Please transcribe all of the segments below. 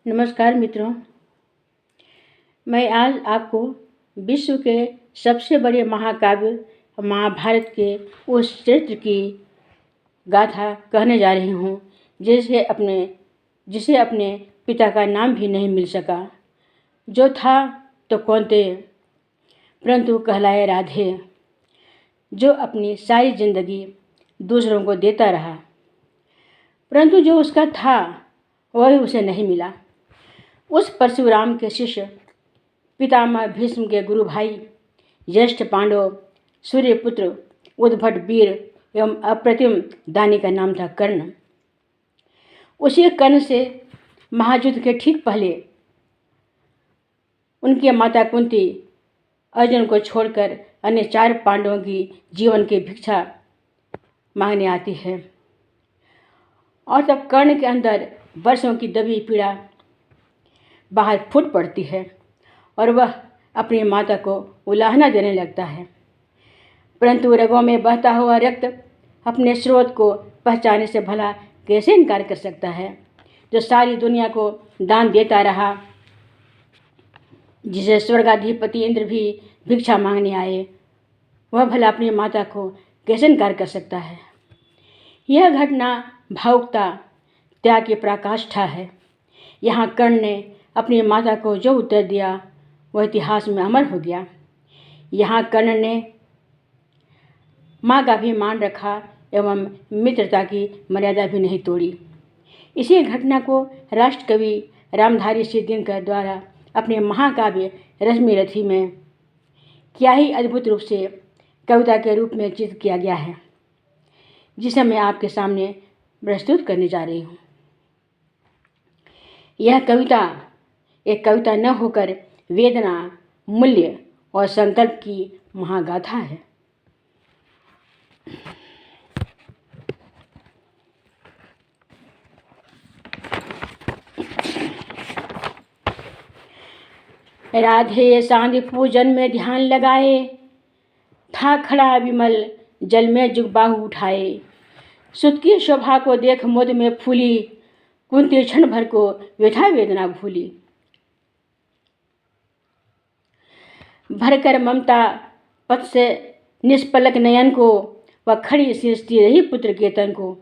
नमस्कार मित्रों, मैं आज आपको विश्व के सबसे बड़े महाकाव्य महाभारत के उस चरित्र की गाथा कहने जा रही हूँ जिसे अपने पिता का नाम भी नहीं मिल सका, जो था तो कौन्तेय परंतु कहलाए राधे, जो अपनी सारी जिंदगी दूसरों को देता रहा परंतु जो उसका था वह उसे नहीं मिला। उस परशुराम के शिष्य पितामह भीष्म के गुरु भाई ज्येष्ठ पांडव सूर्यपुत्र उद्भट वीर एवं अप्रतिम दानी का नाम था कर्ण। उसी कर्ण से महायुद्ध के ठीक पहले उनकी माता कुंती अर्जुन को छोड़कर अन्य 4 पांडवों की जीवन की भिक्षा मांगने आती है और तब कर्ण के अंदर वर्षों की दबी पीड़ा बाहर फूट पड़ती है और वह अपनी माता को उलाहना देने लगता है, परंतु रगों में बहता हुआ रक्त अपने स्रोत को पहचानने से भला कैसे इनकार कर सकता है, जो सारी दुनिया को दान देता रहा, जिसे स्वर्गाधिपति इंद्र भी भिक्षा मांगने आए, वह भला अपनी माता को कैसे इनकार कर सकता है। यह घटना भावुकता त्याग की पराकाष्ठा है। यहाँ कर्ण ने अपनी माता को जो उत्तर दिया वह इतिहास में अमर हो गया। यहाँ कर्ण ने माँ का भी मान रखा एवं मित्रता की मर्यादा भी नहीं तोड़ी। इसी घटना को राष्ट्रकवि रामधारी सिंह दिनकर द्वारा अपने महाकाव्य रश्मिरथी में क्या ही अद्भुत रूप से कविता के रूप में चित्रित किया गया है, जिसे मैं आपके सामने प्रस्तुत करने जा रही हूँ। यह कविता एक कविता न होकर वेदना, मूल्य और संकल्प की महागाथा है। राधे सांध्य पूजन में ध्यान लगाए, था खड़ा विमल जल में जुगबाहु उठाए। सुत की शोभा को देख मोद में फूली, कुंती क्षण भर को व्यथा वेदना भूली। भरकर ममता पथ से निष्पलक नयन को, वह खड़ी सींचती रही पुत्र के तन को।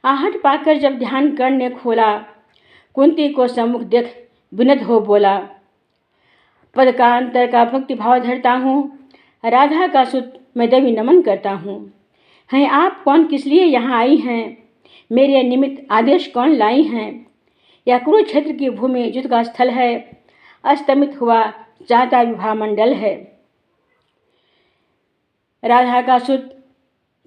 आहट पाकर जब ध्यान कर्ण ने खोला, कुंती को सम्मुख देख विनत हो बोला। पद का अंतर का भक्ति भाव धरता हूँ, राधा का सुत मैं देवी नमन करता हूँ। हैं आप कौन, किस लिए यहाँ आई हैं, मेरे निमित्त आदेश कौन लाई हैं। यह कुरुक्षेत्र की भूमि युद्ध का स्थल है, अस्तमित हुआ चाहता विवाह मंडल है। राधा का सुत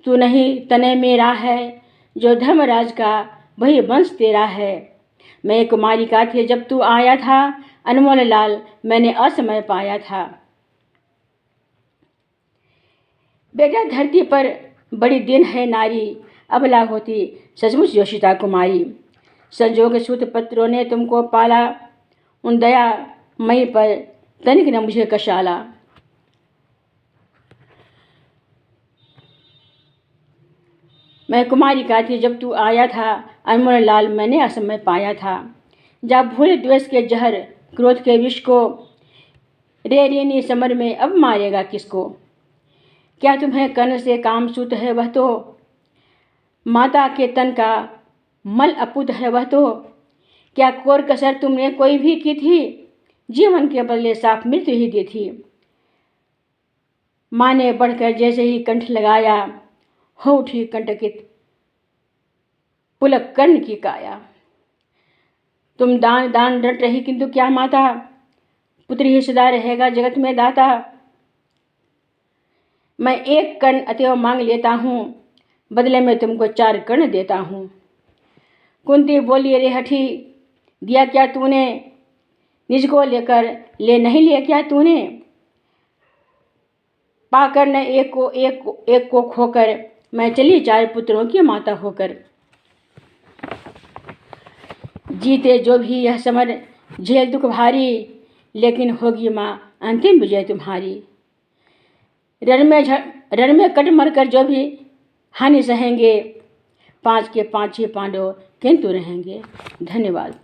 तू नहीं तने मेरा है, जो धर्मराज का वही वंश तेरा है। मैं कुमारिका थी जब तू आया था, अनमोल लाल मैंने असमय पाया था। बेटा धरती पर बड़ी दिन है नारी, अबला होती सचमुच योषिता कुमारी। संजोग सूत पत्रों ने तुमको पाला, उन दया मई पर तनिक न मुझे कशाला। मैं कुमारिका थी जब तू आया था, अनमोल लाल मैंने असमय पाया था। जब भूल द्वेष के जहर क्रोध के विष को, रे रेनी समर में अब मारेगा किसको। क्या तुम्हें कर्ण से काम सूत है वह तो, माता के तन का मल अपूत है वह तो। क्या कोर कसर तुमने कोई भी की थी, जीवन के बदले साफ मृत्यु ही दी थी। माँ ने बढ़कर जैसे ही कंठ लगाया, हो उठी कंटकित पुलक कर्ण की काया। तुम दान दान रट रही किंतु क्या माता, पुत्र ही सदा रहेगा जगत में दाता। मैं एक कर्ण अतएव मांग लेता हूँ, बदले में तुमको 4 कर्ण देता हूँ। कुंती बोली रे हठी, दिया क्या तूने, निज को लेकर ले नहीं लिया क्या तूने। पाकर न एक को खोकर, मैं चली 4 पुत्रों की माता होकर। जीते जो भी यह समर झेल दुख भारी, लेकिन होगी माँ अंतिम विजय तुम्हारी। रण में कट मर कर जो भी हानि सहेंगे, 5 के 5 ही पांडव किंतु रहेंगे। धन्यवाद।